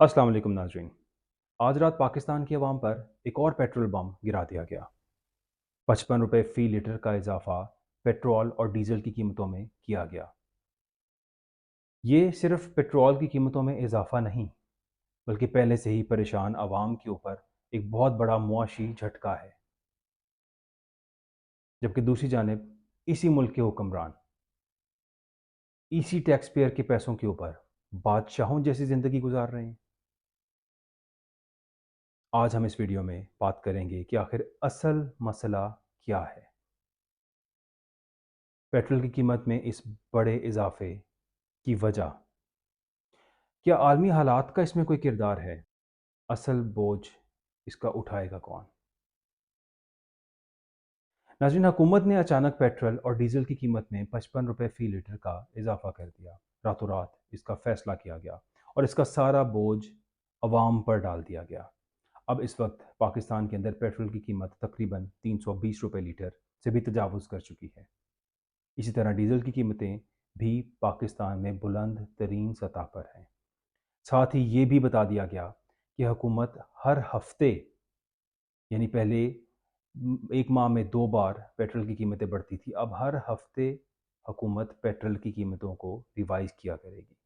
अस्सलाम वालेकुम नाजरीन। आज रात पाकिस्तान की आवाम पर एक और पेट्रोल बम गिरा दिया गया। 55 रुपये फ़ी लीटर का इजाफा पेट्रोल और डीजल की कीमतों में किया गया। ये सिर्फ पेट्रोल की कीमतों में इजाफा नहीं, बल्कि पहले से ही परेशान आवाम के ऊपर एक बहुत बड़ा मुआशी झटका है। जबकि दूसरी जानिब इसी मुल्क के हुक्मरान इसी टैक्स पेयर के पैसों के ऊपर बादशाहों जैसी ज़िंदगी गुजार रहे हैं। आज हम इस वीडियो में बात करेंगे कि आखिर असल मसला क्या है। पेट्रोल की कीमत में इस बड़े इजाफे की वजह, क्या आलमी हालात का इसमें कोई किरदार है? असल बोझ इसका उठाएगा कौन? नाज़रीन, हुकूमत ने अचानक पेट्रोल और डीजल की कीमत में 55 रुपये फ़ी लीटर का इजाफा कर दिया। रातों रात इसका फैसला किया गया और इसका सारा बोझ अवाम पर डाल दिया गया। अब इस वक्त पाकिस्तान के अंदर पेट्रोल की कीमत तकरीबन 320 रुपये लीटर से भी तजावुज़ कर चुकी है। इसी तरह डीजल की कीमतें भी पाकिस्तान में बुलंद तरीन सतह पर हैं। साथ ही ये भी बता दिया गया कि हुकूमत हर हफ्ते, यानी पहले एक माह में 2 बार पेट्रोल की कीमतें बढ़ती थी, अब हर हफ्ते हुकूमत पेट्रोल की कीमतों को रिवाइज किया करेगी।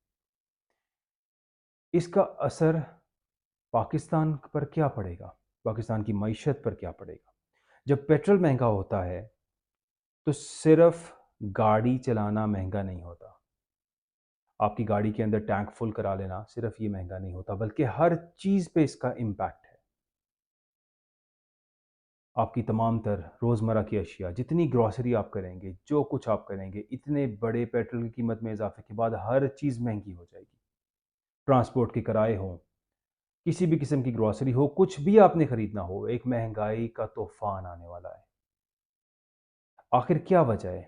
इसका असर पाकिस्तान पर क्या पड़ेगा? पाकिस्तान की मईशत पर क्या पड़ेगा? जब पेट्रोल महंगा होता है तो सिर्फ गाड़ी चलाना महंगा नहीं होता। आपकी गाड़ी के अंदर टैंक फुल करा लेना सिर्फ ये महंगा नहीं होता, बल्कि हर चीज़ पे इसका इम्पैक्ट है। आपकी तमाम तर रोज़मर्रा की अशिया, जितनी ग्रॉसरी आप करेंगे, जो कुछ आप करेंगे, इतने बड़े पेट्रोल की कीमत में इजाफे के बाद हर चीज़ महंगी हो जाएगी। ट्रांसपोर्ट के किराए हों, किसी भी किस्म की ग्रॉसरी हो, कुछ भी आपने ख़रीदना हो, एक महंगाई का तूफ़ान आने वाला है। आखिर क्या वजह है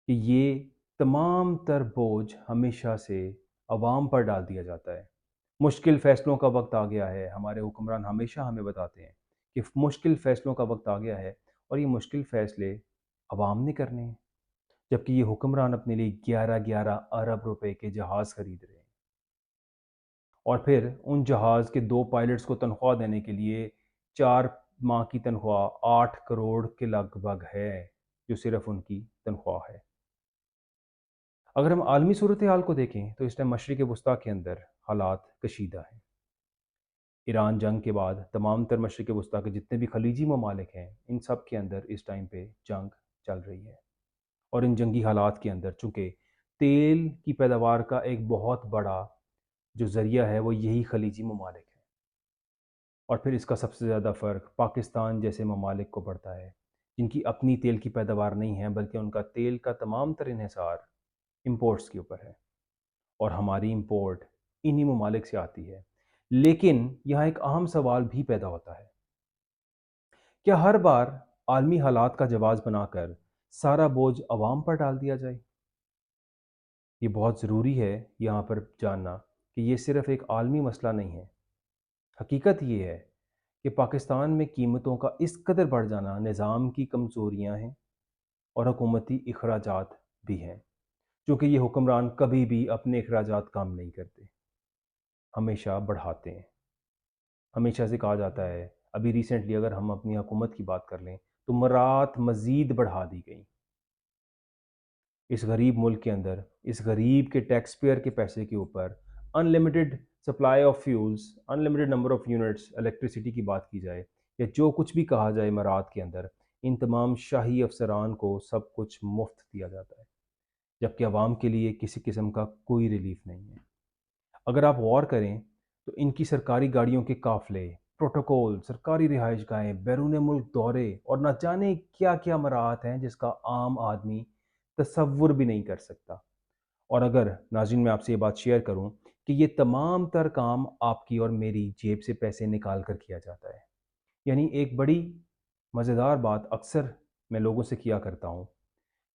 कि ये तमाम तर बोझ हमेशा से अवाम पर डाल दिया जाता है? मुश्किल फ़ैसलों का वक्त आ गया है। हमारे हुक्मरान हमेशा हमें बताते हैं कि मुश्किल फ़ैसलों का वक्त आ गया है और ये मुश्किल फ़ैसले अवाम ने करने हैं। जबकि ये हुक्मरान अपने लिए 11-11 अरब रुपए के जहाज़ खरीद रहे हैं और फिर उन जहाज़ के 2 पायलट्स को तनख्वाह देने के लिए 4 माह की तनख्वाह 8 करोड़ के लगभग है, जो सिर्फ़ उनकी तनख्वाह है। अगर हम आलमी सूरत हाल को देखें तो इस टाइम मशरिक़ वस्ता के अंदर हालात कशीदा हैं। ईरान जंग के बाद तमाम तर मशरिक़ वस्ता के जितने भी खलीजी ममालिक हैं, इन सब के अंदर इस टाइम पे जंग चल रही है। और इन जंगी हालात के अंदर चूँकि तेल की पैदावार का एक बहुत बड़ा जो ज़रिया है वो यही खलीजी ममालिक है, और फिर इसका सबसे ज़्यादा फ़र्क पाकिस्तान जैसे ममालिक को पड़ता है, जिनकी अपनी तेल की पैदावार नहीं है, बल्कि उनका तेल का तमाम तर इन्हिसार इम्पोर्ट्स के ऊपर है और हमारी इम्पोर्ट इन्हीं ममालिक से आती है। लेकिन यहाँ एक अहम सवाल भी पैदा होता है, क्या हर बार आलमी हालात का जवाब बनाकर सारा बोझ अवाम पर डाल दिया जाए? ये बहुत ज़रूरी है यहाँ पर जानना कि ये सिर्फ़ एक आलमी मसला नहीं है। हकीकत ये है कि पाकिस्तान में कीमतों का इस कदर बढ़ जाना निज़ाम की कमज़ोरियाँ हैं और हुकूमती अखराजात भी हैं, चूँकि ये हुक्मरान कभी भी अपने अखराजात कम नहीं करते, हमेशा बढ़ाते हैं। हमेशा से कहा जाता है, अभी रिसेंटली अगर हम अपनी हुकूमत की बात कर लें, तो मरात मज़ीद बढ़ा दी गई। इस गरीब मुल्क के अंदर, इस गरीब के टैक्स पेयर के पैसे के ऊपर unlimited supply of fuels, unlimited number of units electricity की बात की जाए या जो कुछ भी कहा जाए मरात के अंदर, इन तमाम शाही अफसरान को सब कुछ मुफ्त दिया जाता है, जबकि आवाम के लिए किसी किस्म का कोई रिलीफ नहीं है। अगर आप गौर करें तो इनकी सरकारी गाड़ियों के काफ़िले, प्रोटोकॉल, सरकारी रिहाइशगाहें, बैरून मुल्क दौरे और न जाने क्या क्या मराहत हैं जिसका आम आदमी तसव्वुर भी नहीं कर सकता। और अगर नाज़रीन मैं आपसे ये बात शेयर करूं कि ये तमाम तर काम आपकी और मेरी जेब से पैसे निकाल कर किया जाता है। यानी एक बड़ी मज़ेदार बात अक्सर मैं लोगों से किया करता हूँ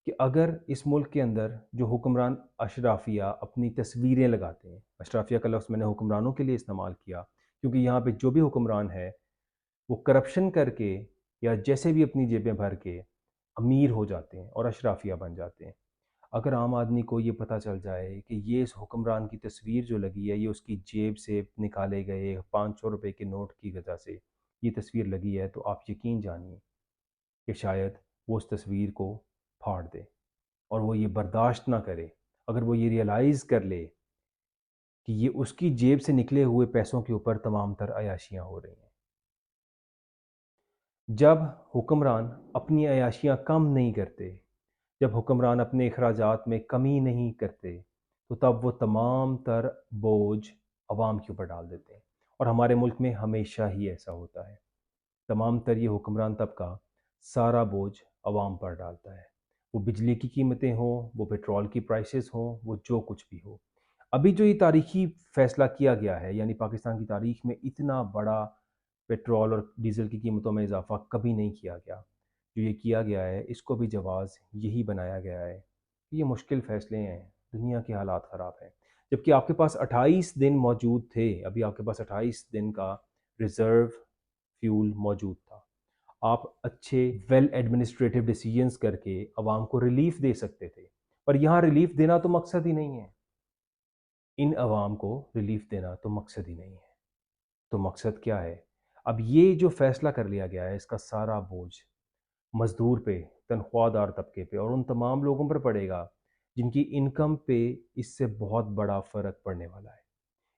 कि अगर इस मुल्क के अंदर जो हुक्मरान अशराफिया अपनी तस्वीरें लगाते हैं, अशराफिया का लफ्ज़ मैंने हुक्मरानों के लिए इस्तेमाल किया क्योंकि यहाँ पे जो भी हुक्मरान है वो करप्शन करके या जैसे भी अपनी जेबें भर के अमीर हो जाते हैं और अशराफिया बन जाते हैं। اگر عام آدمی کو یہ پتہ چل جائے کہ یہ اس حکمران کی تصویر جو لگی ہے یہ اس کی جیب سے نکالے گئے 500 روپے کے نوٹ کی وجہ سے یہ تصویر لگی ہے، تو آپ یقین جانیے کہ شاید وہ اس تصویر کو پھاڑ دے، اور وہ یہ برداشت نہ کرے اگر وہ یہ ریئلائز کر لے کہ یہ اس کی جیب سے نکلے ہوئے پیسوں کے اوپر تمام تر عیاشیاں ہو رہی ہیں۔ جب حکمران اپنی عیاشیاں کم نہیں کرتے، جب حکمران اپنے اخراجات میں کمی نہیں کرتے، تو تب وہ تمام تر بوجھ عوام کے اوپر ڈال دیتے ہیں، اور ہمارے ملک میں ہمیشہ ہی ایسا ہوتا ہے۔ تمام تر یہ حکمران طبقہ سارا بوجھ عوام پر ڈالتا ہے، وہ بجلی کی قیمتیں ہوں، وہ پیٹرول کی پرائسز ہوں، وہ جو کچھ بھی ہو۔ ابھی جو یہ تاریخی فیصلہ کیا گیا ہے، یعنی پاکستان کی تاریخ میں اتنا بڑا پیٹرول اور ڈیزل کی قیمتوں میں اضافہ کبھی نہیں کیا گیا، جو یہ کیا گیا ہے اس کو بھی جواز یہی بنایا گیا ہے کہ یہ مشکل فیصلے ہیں، دنیا کے حالات خراب ہیں، جبکہ آپ کے پاس 28 دن موجود تھے، ابھی آپ کے پاس 28 دن کا ریزرو فیول موجود تھا، آپ اچھے ویل ایڈمنسٹریٹو ڈیسیجنز کر کے عوام کو ریلیف دے سکتے تھے، پر یہاں ریلیف دینا تو مقصد ہی نہیں ہے، ان عوام کو ریلیف دینا تو مقصد ہی نہیں ہے، تو مقصد کیا ہے؟ اب یہ جو فیصلہ کر لیا گیا ہے اس کا سارا بوجھ مزدور پہ، تنخواہ دار طبقے پہ اور ان تمام لوگوں پر پڑے گا جن کی انکم پہ اس سے بہت بڑا فرق پڑنے والا ہے۔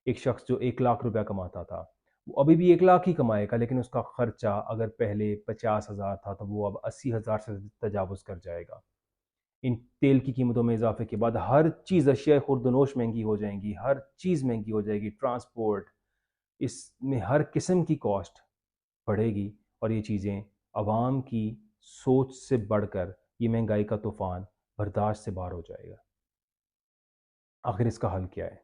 ایک شخص جو 1 لاکھ روپیہ کماتا تھا وہ ابھی بھی 1 لاکھ ہی کمائے گا، لیکن اس کا خرچہ اگر پہلے 50,000 تھا تو وہ اب 80,000 سے تجاوز کر جائے گا۔ ان تیل کی قیمتوں میں اضافے کے بعد ہر چیز اشیاء خورد و نوش مہنگی ہو جائیں گی، ہر چیز مہنگی ہو جائے گی، ٹرانسپورٹ، اس میں ہر قسم کی کاسٹ بڑھے گی، اور یہ چیزیں عوام کی سوچ سے بڑھ کر یہ مہنگائی کا طوفان برداشت سے باہر ہو جائے گا۔ آخر اس کا حل کیا ہے؟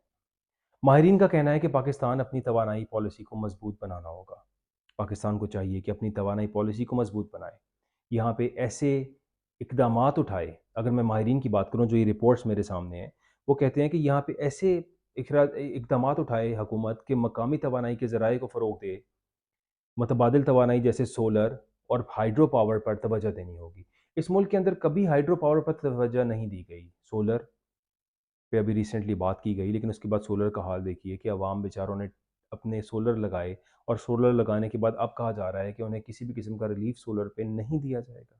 ماہرین کا کہنا ہے کہ پاکستان اپنی توانائی پالیسی کو مضبوط بنانا ہوگا۔ پاکستان کو چاہیے کہ اپنی توانائی پالیسی کو مضبوط بنائے، یہاں پہ ایسے اقدامات اٹھائے۔ اگر میں ماہرین کی بات کروں، جو یہ رپورٹس میرے سامنے ہیں، وہ کہتے ہیں کہ یہاں پہ ایسے اقدامات اٹھائے حکومت کہ مقامی توانائی کے ذرائع کو فروغ دے، متبادل توانائی جیسے سولر اور ہائیڈرو پاور پر توجہ دینی ہوگی۔ اس ملک کے اندر کبھی ہائیڈرو پاور پر توجہ نہیں دی گئی، سولر پہ ابھی ریسنٹلی بات کی گئی، لیکن اس کے بعد سولر کا حال دیکھیے کہ عوام بیچاروں نے اپنے سولر لگائے، اور سولر لگانے کے بعد اب کہا جا رہا ہے کہ انہیں کسی بھی قسم کا ریلیف سولر پہ نہیں دیا جائے گا۔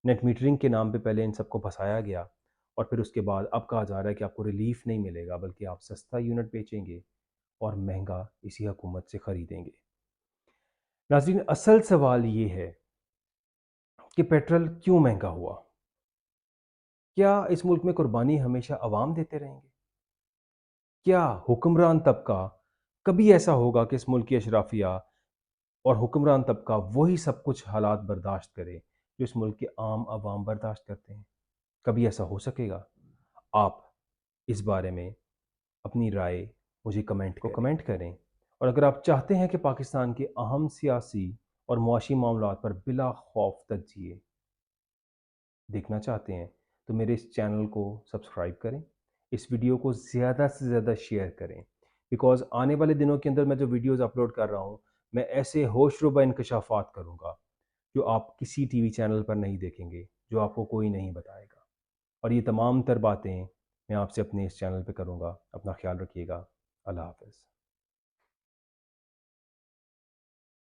نیٹ میٹرنگ کے نام پہ پہلے ان سب کو پھنسایا گیا، اور پھر اس کے بعد اب کہا جا رہا ہے کہ آپ کو ریلیف نہیں ملے گا، بلکہ آپ سستا یونٹ بیچیں گے اور مہنگا اسی حکومت سے خریدیں گے۔ ناظرین، اصل سوال یہ ہے کہ پیٹرول کیوں مہنگا ہوا؟ کیا اس ملک میں قربانی ہمیشہ عوام دیتے رہیں گے؟ کیا حکمران طبقہ کبھی ایسا ہوگا کہ اس ملک کی اشرافیہ اور حکمران طبقہ وہی سب کچھ حالات برداشت کرے جو اس ملک کے عام عوام برداشت کرتے ہیں؟ کبھی ایسا ہو سکے گا؟ آپ اس بارے میں اپنی رائے مجھے کمنٹ کریں، اور اگر آپ چاہتے ہیں کہ پاکستان کے اہم سیاسی اور معاشی معاملات پر بلا خوف تجزیے دیکھنا چاہتے ہیں تو میرے اس چینل کو سبسکرائب کریں، اس ویڈیو کو زیادہ سے زیادہ شیئر کریں، بیکاز آنے والے دنوں کے اندر میں جو ویڈیوز اپلوڈ کر رہا ہوں میں ایسے ہوش ربا انکشافات کروں گا جو آپ کسی ٹی وی چینل پر نہیں دیکھیں گے، جو آپ کو کوئی نہیں بتائے گا، اور یہ تمام تر باتیں میں آپ سے اپنے اس چینل پہ کروں گا۔ اپنا خیال رکھیے گا۔ اللہ حافظ۔